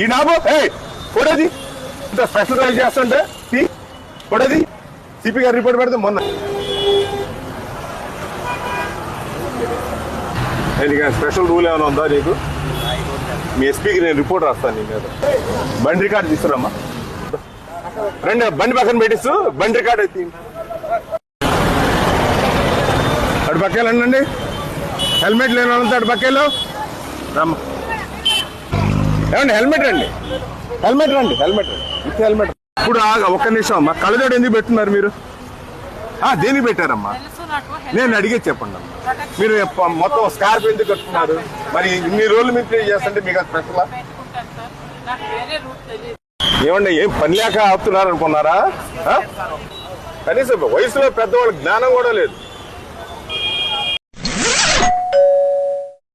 ఈనాబో కొడది ఇంత special rise చేస్తుంటే కొడది CP గారు రిపోర్ట్ పెడితే మొన్న స్పెషల్ రూల్ ఏమైనా ఉందా నీకు? మీ ఎస్పీకి నేను రిపోర్ట్ రాస్తాను నీ మీద. బండి రికార్డు తీసుకురామ్మా, రండి బండి పక్కన పెట్టిస్తూ బండి రికార్డు అయితే అటు పక్కేళ్ళండి. హెల్మెట్ లేని వాళ్ళంతా అటు పక్కేళ్ళు రమ్మా. ఏమండి హెల్మెట్ రండి, హెల్మెట్ రండి, హెల్మెట్ రండి, విత్ హెల్మెట్. ఇప్పుడు ఒక్క నిమిషం అమ్మా, కళ్ళజోడు ఎందుకు పెట్టున్నారు మీరు? దేనికి పెట్టారమ్మా? నేను అడిగే చెప్పండి అమ్మా. మీరు మొత్తం స్కార్ప్ ఎందుకు కట్టుకున్నారు? మరి ఇన్ని రోజులు మీరు చేస్తుంటే మీకు స్పెషల్ ఏమండి? ఏం పని లేక ఆపుతున్నారు అనుకున్నారా? కనీసం వయసులో పెద్దవాళ్ళకి జ్ఞానం కూడా లేదు.